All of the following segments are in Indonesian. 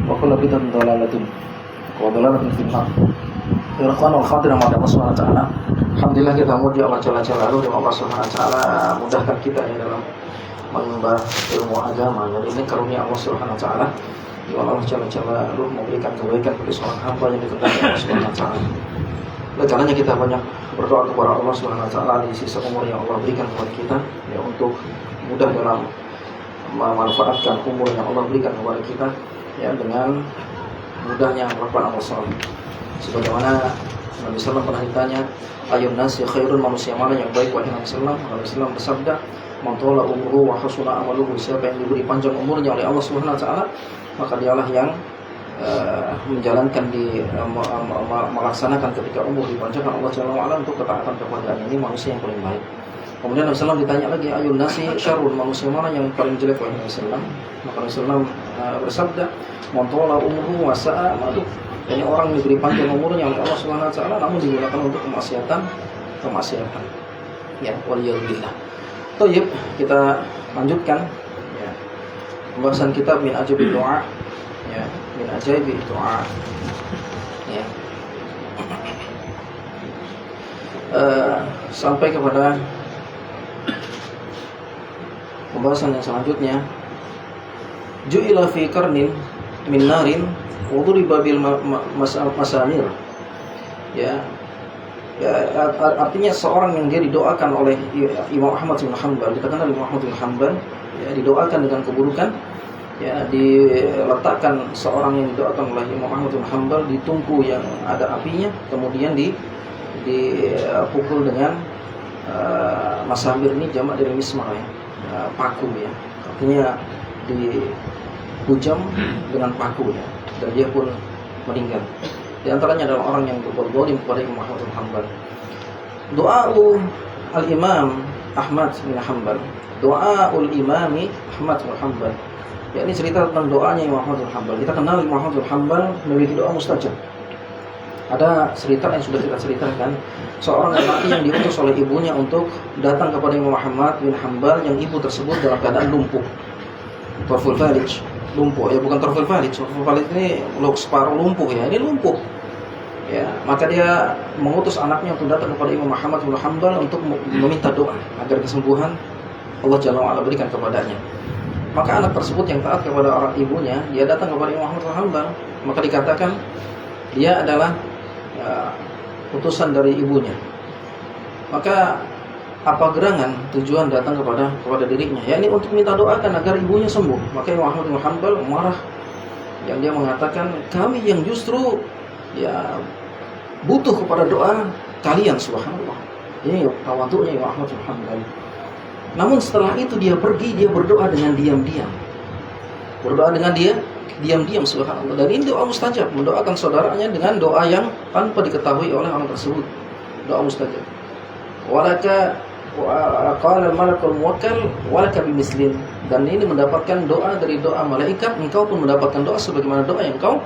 wa kullu bid'atin dhalalatin wa dhalalatin fil nar. Ya Rahman wal Khadir Allah Subhanahu wa taala. Alhamdulillah kita memuji Allah Jalla Jalaluhu dan Allah Subhanahu wa taala mudahkan kita ya dalam menimba ilmu agama. Jadi ini karunia Allah Subhanahu wa taala. Ya Allah Jalla Jalaluhu memberikan kebaikan kepada seorang hamba yang dikehendaki Allah Subhanahu wa taala. Oleh karenanya kita banyak berdoa kepada Allah Subhanahu wa taala di sisa umur yang Allah berikan kepada kita ya untuk mudah dalam memanfaatkan umur yang Allah berikan kepada kita ya dengan mudahnya melakukan amal saleh. Sebagaimana Nabi sallallahu pernah ditanya, "Ayyun nasi khairun, manusia mana yang baik?" Wahai Nabi sallallahu, Nabi sallallahu bersabda, "Man tala umruhu wa hasuna amaluhu." Siapa yang diberi panjang umurnya oleh Allah Subhanahu wa taala, maka dialah yang menjalankan melaksanakan ketika umur dipanjangkan Allah Jalla wa'ala untuk ketaatan kepada ini manusia yang paling baik. Kemudian Nabi SAW ditanya lagi, "Ayun nasi syarrun, manusia mana yang paling jelek?" Wahai Nabi SAW, maka Nabi SAW bersabda, "Man tala umruhu wa sa'a amaluhu." Ini orang yang diberi panjang umurnya oleh Allah Subhanahu wa taala namun digunakan untuk kemaksiatan. Ya, waliyadzubillah. Baik, kita lanjutkan ya. Pembahasan kitab Min Ajaib Doa. Ya, Min Ajaib Doa. Ya. Sampai kepada pembahasan yang selanjutnya. Ju'ila fi qarnin min narin wa duriba bil masamir. Ya. Artinya seorang yang dia didoakan oleh Imam Ahmad bin Hanbal, dikatakan Imam Ahmad bin Hanbal ya didoakan dengan keburukan. Ya, diletakkan seorang yang didoakan oleh Imam Ahmad bin Hanbal di tungku yang ada apinya, kemudian dipukul dengan masamir. Ini jamak dari mismar ya, paku ya, artinya dihujam dengan paku ya, dan dia pun meninggal. Di antaranya adalah orang yang berbuat zalim kepada Imam Ahmad bin Hanbal. Doa al-Imam Ahmad bin Hanbal, doaul Imami Ahmad bin Hanbal. Ya, ini cerita tentang doanya Imam Ahmad bin Hanbal. Kita kenal Imam Ahmad bin Hanbal memiliki doa mustajab. Ada cerita yang sudah kita ceritakan, seorang lelaki yang diutus oleh ibunya untuk datang kepada Imam Ahmad bin Hanbal yang ibu tersebut dalam keadaan lumpuh. Torful falij, lumpuh. Ya, bukan torful falij. Torful falij ini separuh lumpuh ya. Ini lumpuh. Ya, maka dia mengutus anaknya untuk datang kepada Imam Ahmad bin Hanbal untuk meminta doa agar kesembuhan Allah Jalla wa'ala berikan kepadanya. Maka anak tersebut yang taat kepada orang ibunya, dia datang kepada Imam Ahmad bin Hanbal, maka dikatakan dia adalah utusan dari ibunya. Maka apa gerangan tujuan datang kepada dirinya? Ya, ini untuk minta doakan agar ibunya sembuh. Maka Imam Ahmad bin Hanbal marah, yang dia mengatakan, "Kami yang justru ya butuh kepada doa kalian, subhanallah." Ini tawadhu'nya Imam Ahmad bin Hanbal. Namun setelah itu dia pergi, dia berdoa dengan diam-diam. Subhanallah. Dan ini doa mustajab, mendoakan saudaranya dengan doa yang tanpa diketahui oleh orang tersebut. Doa mustajab. Walaka qala al-malakul muwakkal walaka bimislin. Dan ini mendapatkan doa dari doa malaikat, engkau pun mendapatkan doa sebagaimana doa yang engkau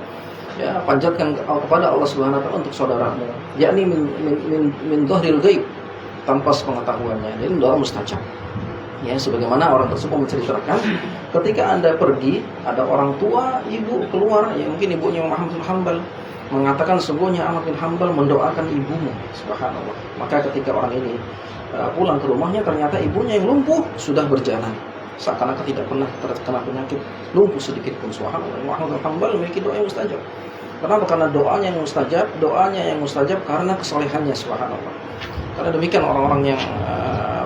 ya panjatkan kepada Allah Subhanahu wa taala untuk saudaramu. Yakni min dhahril ghaib, tanpa sepengetahuannya. Jadi doa mustajab. Ya, sebagaimana orang tersebut menceritakan, ketika Anda pergi, ada orang tua, ibu keluar, ya mungkin ibunya Imam Ahmad bin Hanbal, mengatakan sungguhnya Ahmad bin Hanbal mendoakan ibumu, subhanallah. Maka ketika orang ini pulang ke rumahnya, ternyata ibunya yang lumpuh sudah berjalan, seakan-akan tidak pernah terkena penyakit lumpuh sedikit pun, subhanallah. Imam Ahmad bin Hanbal memiliki doa yang mustajab. Kenapa? Karena doanya yang mustajab karena kesolehannya, subhanallah. Karena demikian orang-orang yang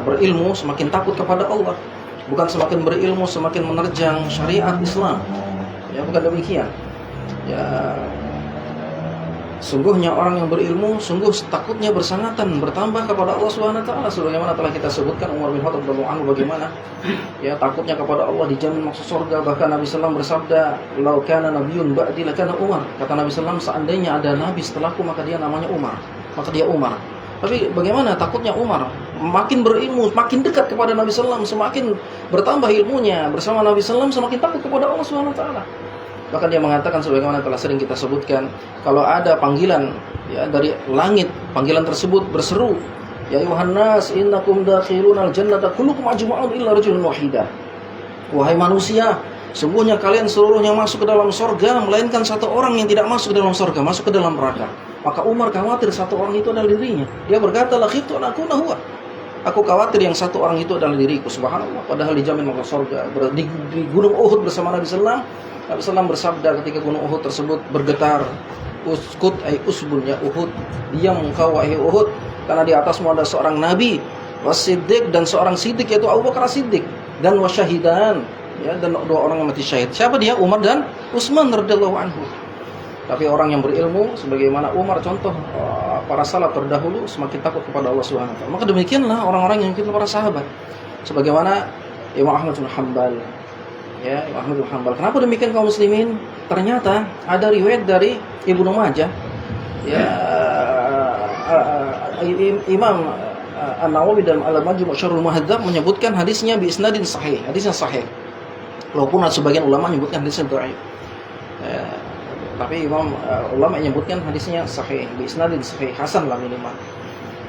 berilmu semakin takut kepada Allah, bukan semakin berilmu semakin menerjang syariat Islam. Ya, bukan demikian. Ya, sungguhnya orang yang berilmu sungguh takutnya bersangatan bertambah kepada Allah Subhanahu wa taala, sebagaimana telah kita sebutkan Umar bin Khattab radhiyallahu anhu bagaimana ya takutnya kepada Allah dijamin masuk surga. Bahkan Nabi sallallahu bersabda, "Lau kana nabiyyun ba'di lakana Umar." Kata Nabi sallallahu, seandainya ada nabi setelahku maka dia namanya Umar. Maka dia Umar. Tapi bagaimana takutnya Umar? Makin berilmu, makin dekat kepada Nabi sallallahu, semakin bertambah ilmunya bersama Nabi sallallahu, semakin takut kepada Allah Subhanahu wa taala. Bahkan dia mengatakan sebagaimana telah sering kita sebutkan, kalau ada panggilan ya dari langit, panggilan tersebut berseru, "Ya ayuhan nas, innakum dakhilunal jannata kullukum ajma'un illa rajulun wahida." Wahai manusia, Sungguhnya kalian seluruhnya masuk ke dalam surga, melainkan satu orang yang tidak masuk ke dalam surga, masuk ke dalam neraka. Maka Umar khawatir satu orang itu adalah dirinya. Dia berkata, la khiftu an akuna huwa. Aku khawatir yang satu orang itu adalah diriku. Subhanallah, padahal dijamin masuk surga. Di gunung Uhud bersama Nabi sallallahu alaihi wasallam, Nabi sallallahu bersabda ketika gunung Uhud tersebut bergetar, uskut ay usbun ya Uhud, diam engkau wahai Uhud, karena di atasmu ada seorang nabi, wasiddiq, dan seorang siddiq yaitu Abu Bakar Siddiq, dan wasyahidan, ya, dan dua orang yang mati syahid. Siapa dia? Umar dan Utsman radhiyallahu anhu. Tapi orang yang berilmu sebagaimana Umar, contoh para salaf terdahulu, semakin takut kepada Allah Subhanahu wa taala. Maka demikianlah orang-orang yang mengikuti para sahabat. Sebagaimana Imam Ahmad bin Hanbal. Ya, Imam Ahmad bin Hanbal. Kenapa demikian kaum muslimin? Ternyata ada riwayat dari Ibnu Majah. Ya, Imam An-Nawawi dalam Al-Majmu' Syarhul Muhadzab menyebutkan hadisnya bi isnadin sahih, hadisnya sahih. Walaupun sebagian ulama menyebutkan hadisnya dhaif. Tapi Imam ulama menyebutkan hadisnya sahih, bi isnadin sahih, hasan lah minimal.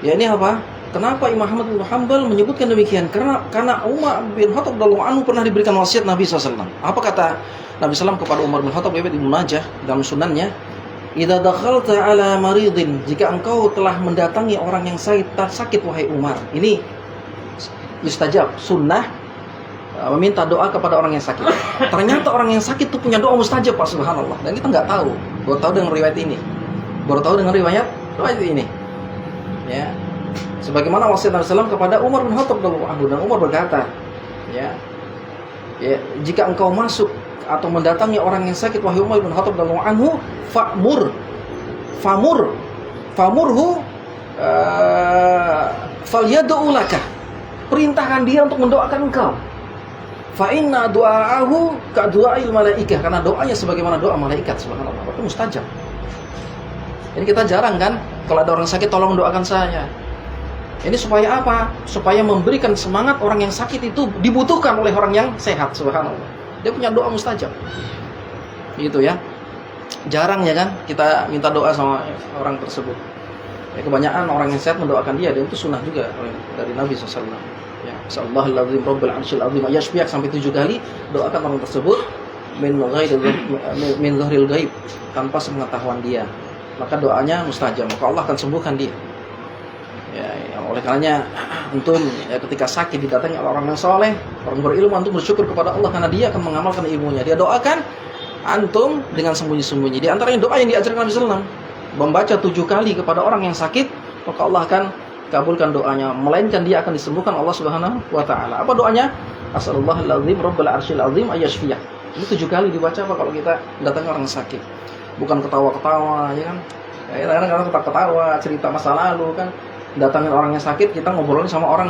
Ya, ini apa? Kenapa Imam Ahmad bin Hanbal menyebutkan demikian? Karena Umar bin Khattab radhiyallahu anhu pernah diberikan wasiat Nabi SAW. Apa kata Nabi SAW kepada Umar bin Khattab? Riwayat Ibnu Majah dalam sunannya, "Idza dakhalta ala maridin," jika engkau telah mendatangi orang yang sakit wahai Umar. Ini mustajab, sunnah meminta doa kepada orang yang sakit. Ternyata orang yang sakit itu punya doa mustajab, Pak, subhanallah. Dan kita nggak tahu, baru tahu dengan riwayat ini. Baru tahu dengan riwayat ini. Ya. Sebagaimana wasiat Nabi SAW kepada Umar bin Khattab radhiyallahu anhu, dan Umar berkata, ya, jika engkau masuk atau mendatangi orang yang sakit wahai Umar bin Khattab radhiyallahu anhu, famurhu falyad'u laka. Perintahkan dia untuk mendoakan engkau. Fa inna du'aahu ka du'ail malaikah, karena doanya sebagaimana doa malaikat, subhanallah. Itu mustajab. Ini kita jarang kan, kalau ada orang sakit tolong doakan saya. Ini supaya apa? Supaya memberikan semangat orang yang sakit itu dibutuhkan oleh orang yang sehat, subhanallah. Dia punya doa mustajab. Gitu ya. Jarang ya kan kita minta doa sama orang tersebut. Ya, kebanyakan orang yang sehat mendoakan dia, dan itu sunnah juga dari Nabi SAW. Ya, Sallallahu alaihi Rabbil Arsyil Azim yashfi'ak, sampai 7 kali doakan orang tersebut min dhahril ghaib, tanpa sepengetahuan dia. Maka doanya mustajab, maka Allah akan sembuhkan dia. Ya, oleh karenanya antum ya, ketika sakit didatangi oleh orang yang soleh, orang berilmu, antum bersyukur kepada Allah karena dia akan mengamalkan ilmunya. Dia doakan antum dengan sembunyi-sembunyi. Di antaranya doa yang diajarkan Nabi SAW, membaca 7 kali kepada orang yang sakit, maka Allah akan kabulkan doanya, melainkan dia akan disembuhkan Allah Subhanahu wa taala. Apa doanya? As'alullahal azim Rabbul Arsyil Azim ayyashfiyah. Ini 7 kali dibaca Pak kalau kita datangi orang sakit. Bukan ketawa-ketawa ya kan. Ya, kadang-kadang kita ketawa, cerita masa lalu kan. Datangin orang yang sakit, kita ngobrolin sama orang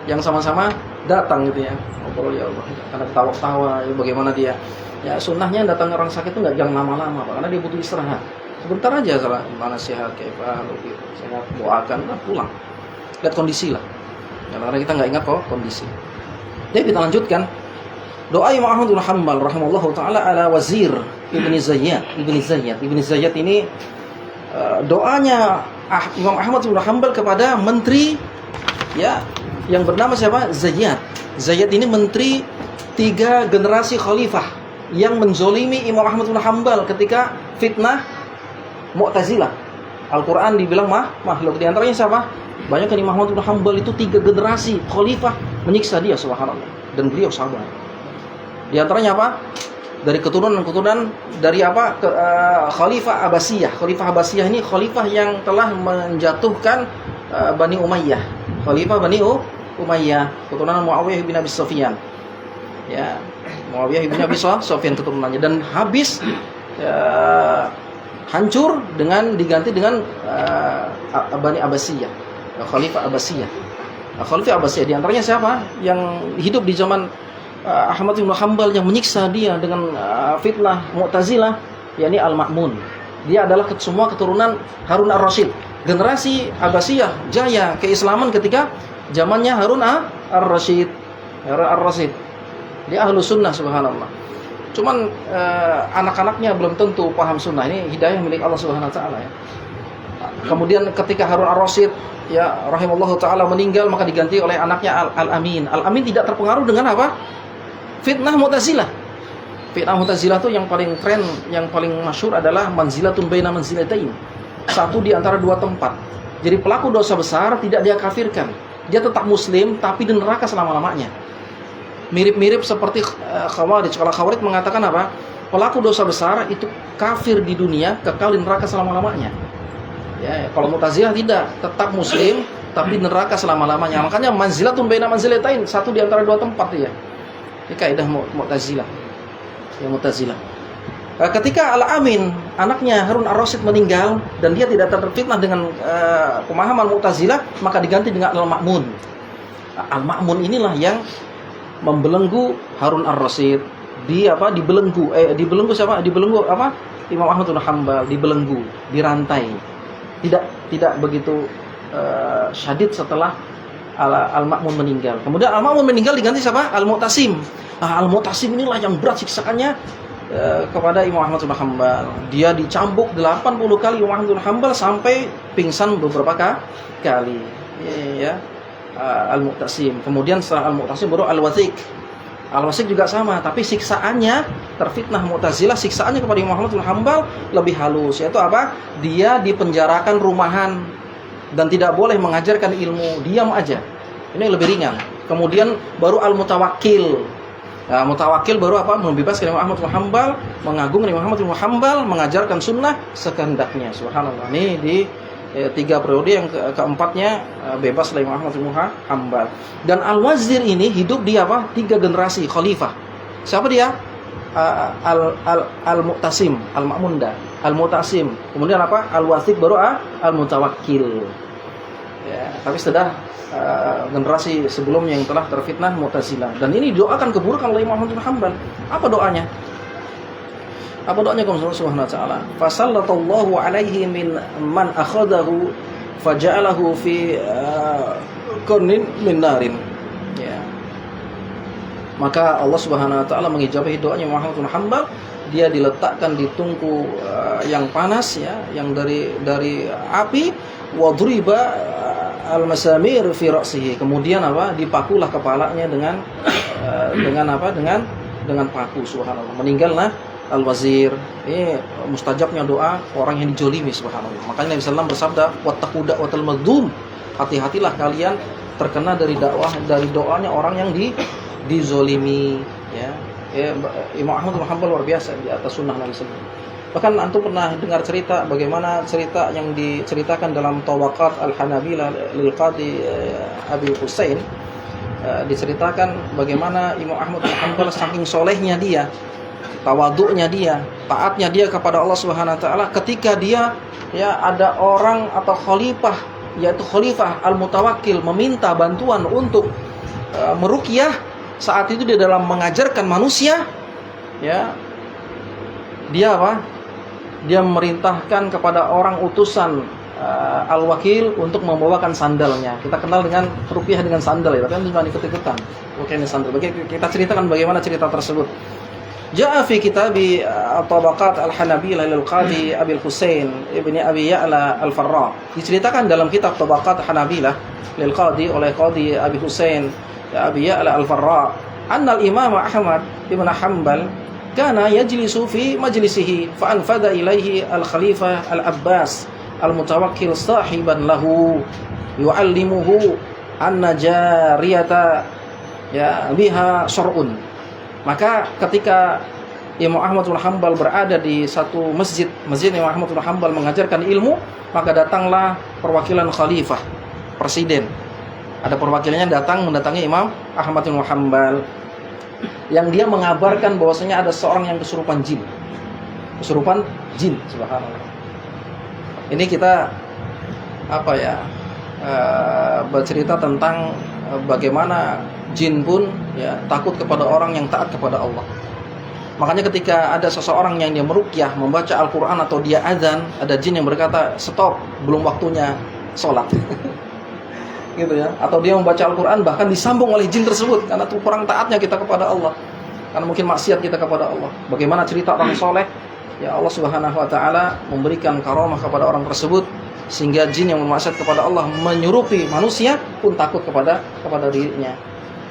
yang sama-sama datang gitu ya. Ngobrol ya Allah, karena ketawa-ketawa ya, bagaimana dia. Ya, sunnahnya datang orang sakit itu jangan lama-lama Pak, karena dia butuh istirahat. Sebentar aja salah, mana sehat kayak apa gitu. Sehat, doakan, lah pulang. Lihat kondisi lah. Ya, karena kita nggak ingat kok kondisi. Jadi kita lanjutkan. Doa Imam Ahmad bin Hanbal rahimahullahu taala ala Wazir Ibni Zayyad. Ibni Zayyad ini doanya Imam Ahmad bin Hanbal kepada menteri ya yang bernama siapa? Zayyad. Zayyad ini menteri 3 generasi khalifah yang menzolimi Imam Ahmad bin Hanbal ketika fitnah Mu'tazilah. Al-Quran dibilang makhluk. Di antaranya siapa? Banyak Imam Ahmad bin Hanbal itu 3 generasi khalifah menyiksa dia, subhanallah. Dan beliau sabar. Di antaranya apa? Dari keturunan dari apa? Khalifah Abbasiyah. Khalifah Abbasiyah ini khalifah yang telah menjatuhkan Bani Umayyah. Khalifah Bani Umayyah, keturunan Muawiyah bin Abi Sufyan. Ya, Muawiyah bin Abi Sufyan keturunannya, dan habis hancur dengan diganti dengan Bani Abbasiyah, Khalifah Abbasiyah. Khalifah Abbasiyah di antaranya siapa? Yang hidup di zaman Ahmad bin Hanbal yang menyiksa dia dengan fitnah Mu'tazilah, yakni Al-Ma'mun. Dia adalah semua keturunan Harun ar-Rasyid. Generasi Abbasiyah jaya keislaman ketika zamannya Harun ar-Rasyid. Dia ahlu sunnah, subhanallah. Cuman anak-anaknya belum tentu paham sunnah. Ini hidayah milik Allah Subhanahu wa taala ya. Kemudian ketika Harun ar-Rasyid ya rahimahullahu taala meninggal, maka diganti oleh anaknya Al-Amin. Al-Amin tidak terpengaruh dengan apa? Fitnah Mu'tazilah. Fitnah Mu'tazilah tuh yang paling tren, yang paling masyhur adalah manzilatun baina manzilatain. Satu di antara dua tempat. Jadi pelaku dosa besar tidak dia kafirkan. Dia tetap muslim tapi di neraka selama-lamanya. Mirip-mirip seperti Khawarij. Kalau Khawarij mengatakan apa? Pelaku dosa besar itu kafir di dunia, kekal di neraka selama-lamanya. Ya, kalau Mu'tazilah tidak, tetap muslim tapi di neraka selama-lamanya. Makanya manzilatun baina manzilatain, satu di antara dua tempat dia. Ini kaidah Mu'tazilah. Ya, Mu'tazilah. Ketika Al-Amin, anaknya Harun Ar-Rasyid meninggal dan dia tidak terfitnah dengan pemahaman Mu'tazilah, maka diganti dengan Al-Ma'mun. Al-Ma'mun inilah yang membelenggu Harun Ar-Rasyid. Dibelenggu siapa? Dibelenggu apa? Imam Ahmad bin Hanbal, dibelenggu, dirantai. Tidak begitu syadid setelah Al-Ma'mun meninggal. Kemudian Al-Ma'mun meninggal diganti siapa? Al-Mu'tasim. Al-Mu'tasim inilah yang berat siksaannya kepada Imam Ahmad bin Hanbal. Dia dicambuk 80 kali Imam Ahmad bin Hanbal sampai pingsan beberapa kali. Ya. Al-Mu'tasim. Kemudian setelah Al-Mu'tasim baru Al-Wathiq. Al-Wathiq juga sama, tapi siksaannya terfitnah Mu'tazilah, siksaannya kepada Imam Ahmad bin Hanbal lebih halus, yaitu apa? Dia dipenjarakan rumahan dan tidak boleh mengajarkan ilmu, diam aja. Ini lebih ringan. Kemudian baru Al-Mutawakkil. Nah, Mutawakkil baru apa? Membebaskan Imam Ahmad bin Hanbal, mengagungkan Imam Ahmad bin Hanbal, mengajarkan sunnah sekehendaknya. Subhanallah. Ini di 3 periode, yang keempatnya bebas dari Imam Ahmad bin Hanbal. Dan Al-Wazir ini hidup di apa? 3 generasi khalifah. Siapa dia? Al-Mu'tasim, Al-Ma'munda, Al-Mu'tasim. Kemudian apa? Al-Wathiq baru Al-Mutawakkil. Ya, tapi sudah generasi sebelumnya yang telah terfitnah Mu'tazilah. Dan ini doakan keburukan oleh Imam Ahmad bin Hanbal. Apa doanya? Apa doanya kepada Allah Subhanahu wa taala? Fasallallahu alaihi min man akhadahu faja'alahu fi qurnin min narin. Ya. Maka Allah Subhanahu wa taala mengijabahi doanya Imam Ahmad bin Hanbal, dia diletakkan di tungku yang panas, ya, yang dari api, wa duriba al-masamir fi ra'sihi. Kemudian apa? Dipakulah kepalanya dengan dengan paku. Subhanallah. Meninggallah Al-Wazir. Ini mustajabnya doa orang yang dijolimi, subhanallah. Makanya Nabi sallallahu alaihi wasallam bersabda, wattaqu da'watal madlum. Hati-hatilah kalian terkena dari doanya orang yang dizolimi, ya. Imam Ahmad bin Hanbal luar biasa di atas sunnah Nabi sallallahu alaihi wasallam. Bahkan antum pernah dengar cerita bagaimana cerita yang diceritakan dalam Tabaqat Al-Hanabilah lil Qadi Abi Husain. Diceritakan bagaimana Imam Ahmad bin Hanbal saking solehnya dia, tawaduknya dia, taatnya dia kepada Allah Subhanahu wa taala, ketika dia, ya, ada orang atau khalifah, yaitu Khalifah Al-Mutawakkil, meminta bantuan untuk meruqyah, saat itu dia dalam mengajarkan manusia, ya, dia apa? Dia memerintahkan kepada orang utusan Al-Wakil untuk membawakan sandalnya. Kita kenal dengan ruqyah dengan sandal, ya, tapi kan cuma ikut-ikutan. Oke, ini sandal. Kita ceritakan bagaimana cerita tersebut. Ja'a fi kitabi Tabaqat Al-Hanabilah lil Qadi Abi Husain ibni Abi Ya'la Al-Farra. Diceritakan dalam kitab Tabaqat Hanabilah lil Qadi oleh Qadi Abi Husain Abi Ya'la Al-Farra, anna al-Imam Ahmad ibn Hanbal kana yajlisu fi majlisihi fa anfada ilaihi al-Khalifah Al-Abbas Al-Mutawakkil sahiban lahu yu'allimuhu anna jariyata, ya, biha syar'un. Maka ketika Imam Ahmad bin Hanbal berada di satu masjid Imam Ahmad bin Hanbal mengajarkan ilmu, maka datanglah perwakilan khalifah, presiden. Ada perwakilannya mendatangi Imam Ahmad bin Hanbal, yang dia mengabarkan bahwasanya ada seorang yang kesurupan jin. Subhanallah. Ini kita bercerita tentang bagaimana jin pun, ya, takut kepada orang yang taat kepada Allah. Makanya ketika ada seseorang yang dia meruqyah, membaca Al-Quran atau dia azan, ada jin yang berkata, stop, belum waktunya sholat. Gitu, ya. Atau dia membaca Al-Quran bahkan disambung oleh jin tersebut, karena itu kurang taatnya kita kepada Allah, karena mungkin maksiat kita kepada Allah. Bagaimana cerita orang soleh, ya, Allah Subhanahu wa taala memberikan karamah kepada orang tersebut, sehingga jin yang bermaksiat kepada Allah menyerupi manusia pun takut kepada dirinya.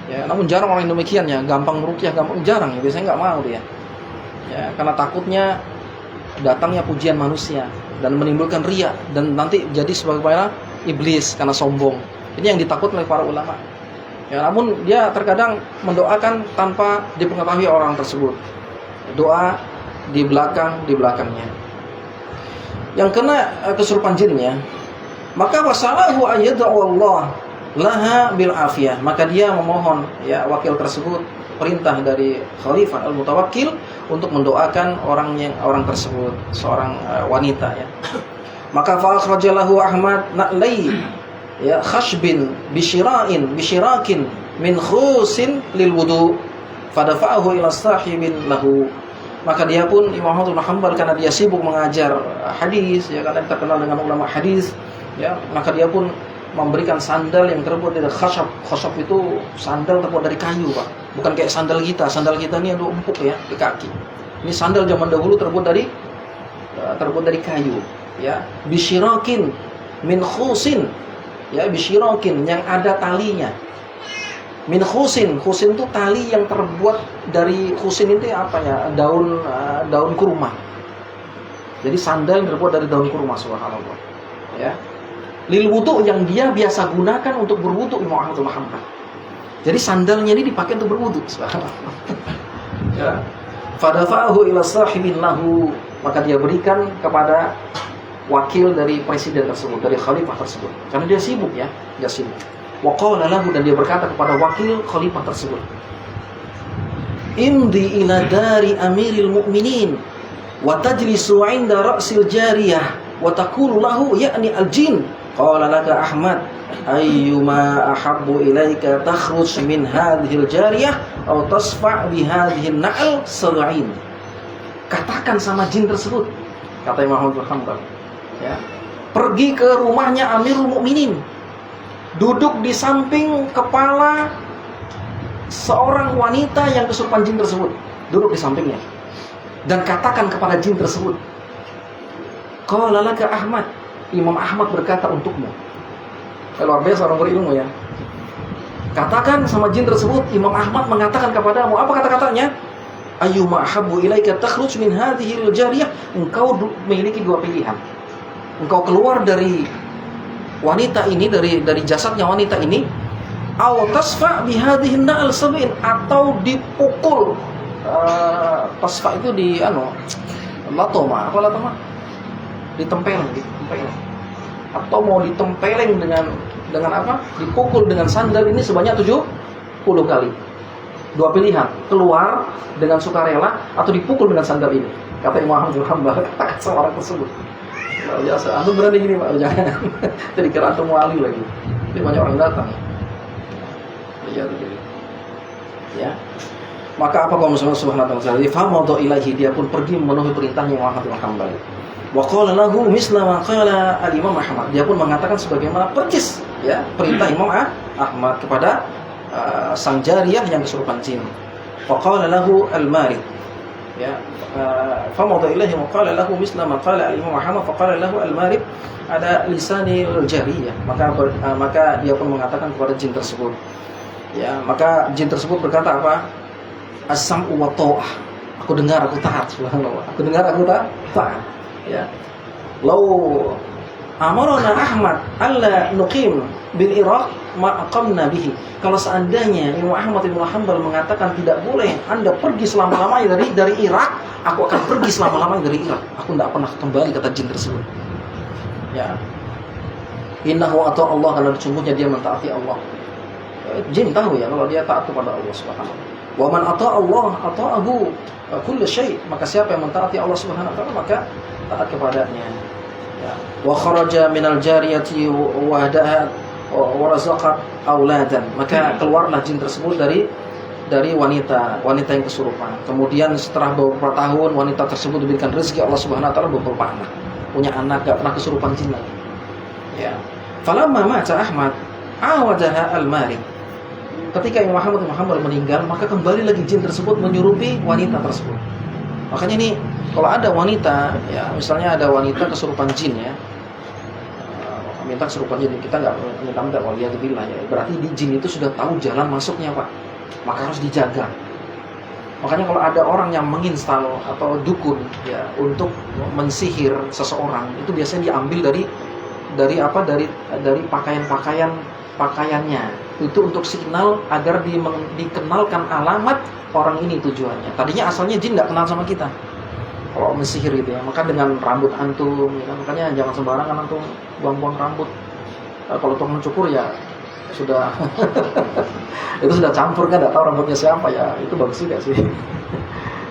Ya, namun jarang orang yang demikian, ya, gampang meruqyah, gampang, jarang, ya, biasanya nggak mau dia. Ya, karena takutnya datangnya pujian manusia dan menimbulkan riya dan nanti jadi sebagaimana iblis karena sombong. Ini yang ditakut oleh para ulama. Ya, namun dia terkadang mendoakan tanpa dipengaruhi orang tersebut. Doa di belakangnya. Yang kena kesurupan jinnya, maka wasalahu ayyadu Allah laha bil afiyah, maka dia memohon ya wakil tersebut perintah dari Khalifah al-Mutawakkil untuk mendoakan orang tersebut, seorang wanita ya. Maka fa akhrajalahu Ahmad na'lai ya khashbin bishirakin min khusin lil wudu fadafa'ahu ila sahibin lahu. Maka dia pun Imam Ahmad bin Hanbal karena dia sibuk mengajar hadis ya, karena terkenal dengan ulama hadis ya, maka dia pun memberikan sandal yang terbuat dari khashab. Khashab itu sandal terbuat dari kayu, Pak. Bukan kayak sandal kita. Sandal kita ini untuk empuk ya di kaki. Ini sandal zaman dahulu terbuat dari kayu ya. Bisyirakin min khusin. Ya, bisyirakin yang ada talinya. Min khusin itu tali yang terbuat dari khusin itu apa ya? Daun kurma. Jadi sandal yang terbuat dari daun kurma, subhanallah. Ya. Lil wudu yang dia biasa gunakan untuk berwudu Imam Ahmad bin Hanbal. Jadi sandalnya ini dipakai untuk berwudu, subhanallah. Ya. Fadafa'ahu ila sahibin lahu, maka dia berikan kepada wakil dari presiden tersebut, dari khalifah tersebut. Karena dia sibuk ya, dia sibuk. Wa qala lahu, dan dia berkata kepada wakil khalifah tersebut, imdi ila dari amiril mu'minin wa tajlisu 'inda ra'sil jariyah wa taqulu lahu ya'ni al-jin. Qala laka Ahmad ayyuma ahabbu ilaika takhruj min hadhihi al-jariyah aw tasfa' bi hadhihi an-na'l sab'in. Katakan sama jin tersebut, kata Imam Ahmad bin Hanbal ya, pergi ke rumahnya Amirul Mukminin, duduk di samping kepala seorang wanita yang kesurupan jin tersebut, duduk di sampingnya, dan katakan kepada jin tersebut, qala laka Ahmad, Imam Ahmad berkata untukmu. Luar biasa orang berilmu ya. Katakan sama jin tersebut, Imam Ahmad mengatakan kepadamu, apa kata-katanya? Ayyuma ahabbu ilaika takhruj min hadhihi al-jariyah, engkau memiliki dua pilihan. Engkau keluar dari wanita ini, dari jasadnya wanita ini, aw tasfa bi hadhihi an-na'al sab'in, atau dipukul. Tasfa itu latoma ditempeleng, atau mau ditempeleng dengan apa? Dipukul dengan sandal ini sebanyak 70 kali. Dua pilihan, keluar dengan sukarela atau dipukul dengan sandal ini. Kata Imam Ahmad bin Hanbal, katakan sama orang tersebut. Biasa, antum berani gini Pak, jangan. Jadi kira antum wali lagi. Jadi banyak orang datang. Ya. Maka apa kaum muslimin subhanahu wa ta'ala? Famadu ilaihi, dia pun pergi memenuhi perintahnya Imam Ahmad bin Hanbal. Wa qala lahu misla ma qala al-Imam Ahmad. Dia pun mengatakan sebagaimana persis ya perintah Imam Ahmad kepada sang jariyah yang kesurupan jin. Wa qala lahu al-Marid ya, famadu ilaihi wa qala lahu misla ma qala al-Imam Ahmad fa qala lahu al-Marid ada lisani al-jariyah. Maka dia pun mengatakan kepada jin tersebut ya, maka jin tersebut berkata apa? As-sam'u wa ta'ah. Aku dengar, aku taat, subhanallah. Aku dengar, aku taat. Ya. Lau amarna Ahmad alla nuqim bil Iraq ma aqamna bihi. Kalau seandainya Imam Ahmad bin Hanbal mengatakan tidak boleh Anda pergi selama-lamanya dari Irak, aku akan pergi selama-lamanya dari Irak. Aku tidak pernah kembali, kata jin tersebut. Ya. Innahu ata Allah, karena sesungguhnya dia mentaati Allah. Jin tahu ya kalau dia taat kepada Allah Subhanahu wa taala. Wa man ata Allah ata'ahu kullu syai', maka siapa yang mentaati Allah Subhanahu wa taala maka taat kepadanya. Ya. Wa kharaja minal jariyati wa hadaha wa razaqat auladan. Maka keluarlah jin tersebut dari wanita yang kesurupan. Kemudian setelah beberapa tahun wanita tersebut diberikan rezeki Allah Subhanahu wa taala beberapa anak. Punya anak, enggak pernah kesurupan jin lagi. Ya. Falamma mata Ahmad awadaha al-Marid. Ketika Imam Ahmad bin Hanbal meninggal, maka kembali lagi jin tersebut menyerupi wanita tersebut. Makanya ini kalau ada wanita, ya misalnya ada wanita kesurupan jin ya, minta kesurupan jin, kita nggak minta waliyadzubillah ya. Berarti di jin itu sudah tahu jalan masuknya Pak, maka harus dijaga. Makanya kalau ada orang yang menginstal atau dukun ya untuk mensihir seseorang, itu biasanya diambil dari apa? Dari pakaiannya. Itu untuk signal agar dikenalkan alamat orang ini tujuannya. Tadinya asalnya jin nggak kenal sama kita. Kalau mensihir gitu ya, maka dengan rambut antum, ya kan? Makanya jangan sembarangan antum buang-buang rambut. Kalau untuk mencukur ya sudah itu sudah campur kan, nggak tahu rambutnya siapa ya, itu bagus juga sih.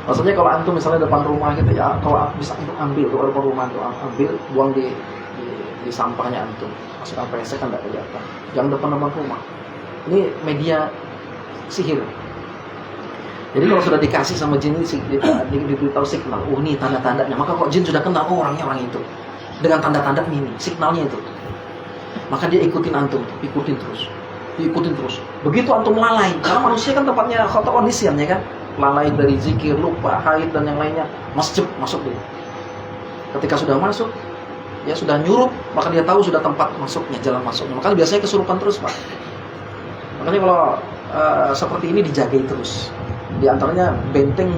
Maksudnya kalau antum misalnya depan rumah gitu ya, kalau bisa antum ambil ke depan rumah antum ambil, buang di sampahnya antum, masukkan pesek kan nggak kelihatan. Jangan depan rumah. Ini media sihir. Jadi kalau sudah dikasih sama jin ini diberitahu signal, oh ini tanda-tandanya, maka kok jin sudah kenal orangnya orang itu dengan tanda-tanda ini, signalnya itu, maka dia ikutin antum, ikutin terus. Begitu antum lalai, karena manusia kan tempatnya khotoon nisyan ya kan, lalai dari zikir, lupa, haid dan yang lainnya, masuk dulu. Ketika sudah masuk, ya sudah nyurup, maka dia tahu sudah tempat masuknya, jalan masuknya. Maka biasanya kesurupan terus, Pak. Makanya kalau seperti ini dijagai terus. Di antaranya benteng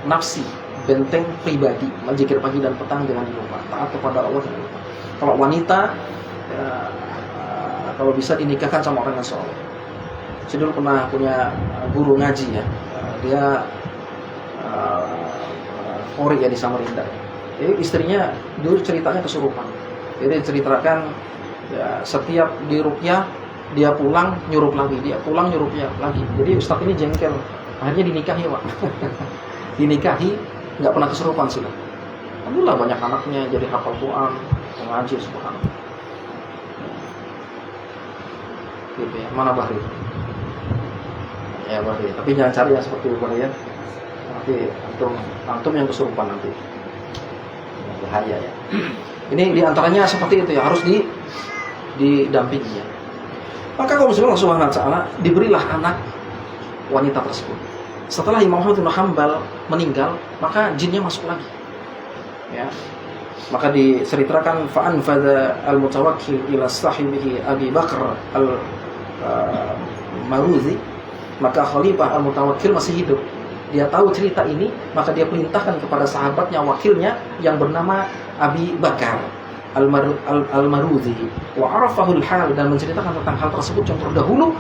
nafsi, benteng pribadi, menjikir pagi dan petang jangan lupa, taat kepada Allah jangan lupa. Kalau wanita kalau bisa dinikahkan sama orang yang soleh. Saya dulu pernah punya guru ngaji ya, dia Ori ya di Samarinda. Jadi istrinya dulu ceritanya kesurupan. Jadi ceritakan ya, setiap di ruqyah dia pulang nyurup lagi, dia pulang nyurupnya lagi. Jadi ustadz ini jengkel, akhirnya dinikahi Pak. Dinikahi, nggak pernah kesurupan sudah. Alhamdulillah banyak anaknya jadi hafal Quran, mengaji subhanallah. Gitu ya, mana Bahri? Ya Bahri, tapi jangan cari yang seperti itu ya. Nanti antum yang kesurupan nanti. Bahaya ya. Ini diantaranya seperti itu ya, harus didampingi ya. Maka kalau Allah Subhanahu wa taala diberilah anak wanita tersebut. Setelah Imam Ahmad bin Hanbal meninggal, maka jinnya masuk lagi. Ya. Maka diceritakan fa'anfadha al-mutawakkil ila sahibihi Abi Bakar al-Maruzi, maka Khalifah al-Mutawakkil masih hidup. Dia tahu cerita ini, maka dia perintahkan kepada sahabatnya, wakilnya yang bernama Abi Bakar Al-Maruzi wa arafahul hal, dan menceritakan tentang hal tersebut yang terdahulu.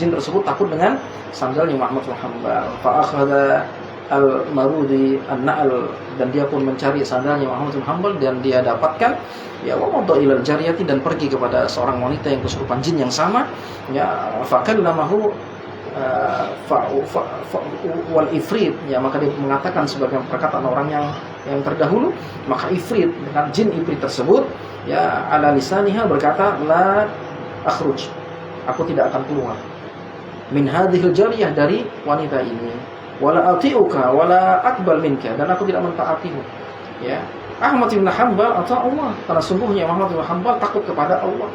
Jin tersebut takut dengan sandalnya Muhammad bin Hanbal. Fa akhadha Al-Maruzi an-na'al, dan dia pun mencari sandalnya Muhammad bin Hanbal dan dia dapatkan. Ya wa madha ila al-jariyati, dan pergi kepada seorang wanita yang kesurupan jin yang sama. Ya fakallamahu wal ifrit, ya maka dia mengatakan sebagai perkataan orang yang terdahulu, maka ifrit dengan jin ifrit tersebut ya ala lisaniha berkata, la akhruj, aku tidak akan keluar min hadhil jariyah, dari wanita ini, wala atiuka wala aqbal minka, dan aku tidak mentaatimu. Ya, Ahmad bin Hanbal atau Allah, karena sungguhnya Ahmad bin Hanbal takut kepada Allah.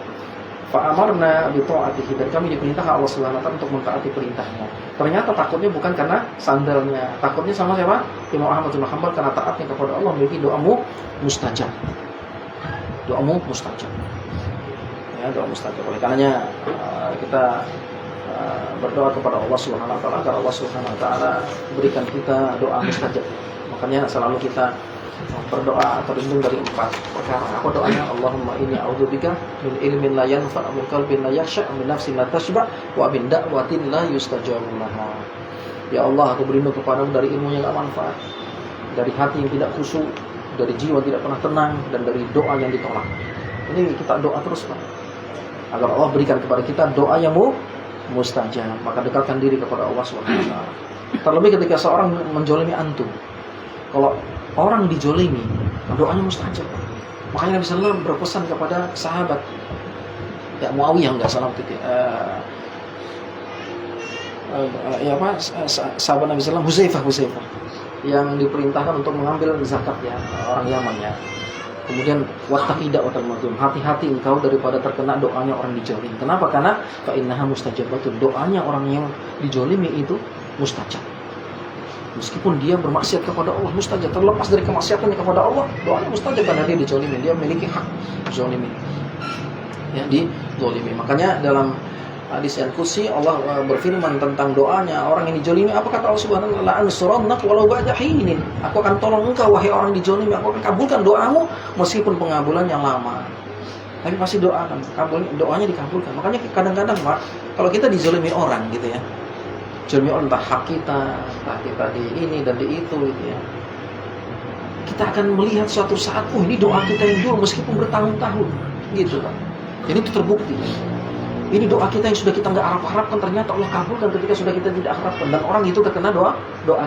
Fa'amarna bi ta'atihi, dan kami diperintahkan Allah Subhanahu wa taala untuk mentaati perintahnya. Ternyata takutnya bukan karena sandalnya, takutnya sama siapa? Imam Ahmad bin Hanbal, karena taatnya kepada Allah memiliki doamu mustajab. Doamu mustajab. Ya, doa mustajab. Oleh karenanya kita berdoa kepada Allah Subhanahu wa taala agar Allah Subhanahu wa taala berikan kita doa mustajab. Makanya selalu kita berdoa terlindung dari 4 perkara. Apa doanya? Allahumma inni a'udzubika min ilmin la yanfa', min qalbin la yakhsha', min nafsin la tashba', wa min da'watin la yustajabu laha. Ya Allah, aku berlindung kepadamu dari ilmu yang tidak manfaat, dari hati yang tidak khusyuk, dari jiwa yang tidak pernah tenang, dan dari doa yang ditolak. Ini kita doa terus Pak, agar Allah berikan kepada kita doa yang mustajab. Maka dekatkan diri kepada Allah SWT. Terlebih ketika seorang menjolimi antum. Kalau orang dijolimi, doanya mustajab. Makanya Nabi SAW berpesan kepada sahabat, ya Muawiyah enggak salah itu, sahabat Nabi SAW Huzaifah yang diperintahkan untuk mengambil zakat ya, orang Yaman ya. Kemudian wattaqi da'watal mazlum, hati-hati engkau daripada terkena doanya orang dijolim. Kenapa? Karena fa innaha mustajabatun, doanya orang yang dijolimi itu mustajab. Meskipun dia bermaksiat kepada Allah, mustajab. Terlepas dari kemaksiatannya kepada Allah, doanya mustajab karena dia dizalimi, dia memiliki hak dizalimi. Ya, dizalimi. Makanya dalam Hadis yang qudsi, Allah berfirman tentang doanya orang yang dijolimi. Apa kata Allah Subhanahu wa taala? Ansurannak walau ba'da hinin. Aku akan tolong engkau wahai orang dijolimi. Aku akan kabulkan doamu meskipun pengabulan yang lama. Tapi pasti doakan, doanya dikabulkan. Makanya kadang-kadang Pak, kalau kita dijolimi orang gitu ya, jolimi orang entah hak kita, entah kita di ini dan di itu gitu ya, kita akan melihat suatu saat, oh ini doa kita yang dulu meskipun bertahun-tahun gitu Pak. Jadi itu terbukti. Ini doa kita yang sudah kita nggak harap-harapkan ternyata Allah kabulkan ketika sudah kita tidak harapkan, dan orang itu terkena doa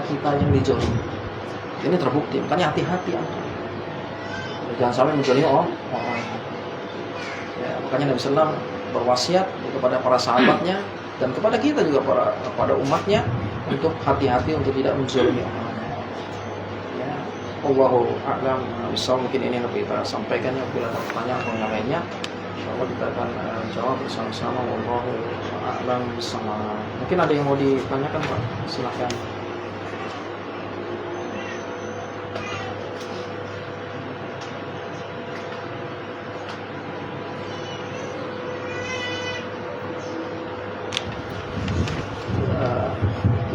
kita yang dijolimi. Ini terbukti. Makanya hati-hati jangan sampai menjolimi orang. Ya, makanya Nabi SAW berwasiat kepada para sahabatnya dan kepada kita juga kepada umatnya untuk hati-hati untuk tidak menjolimi orang. Ya, Allahu a'lam. Mungkin ini yang kita sampaikan. Bila ada pertanyaan atau yang lainnya, insyaallah kita akan jawab bersama-sama. Wallahu a'lam bishawab. Mungkin ada yang mau ditanyakan Pak? Silakan.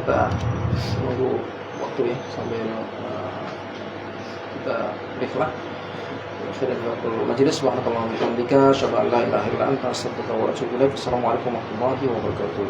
Kita menunggu waktu ya sambil kita break lah. Majelis subhanallahi wa bihamdihi asyhadu an la ilaha illa anta astaghfiruka wa atubu ilaik. Assalamualaikum warahmatullahi wabarakatuh.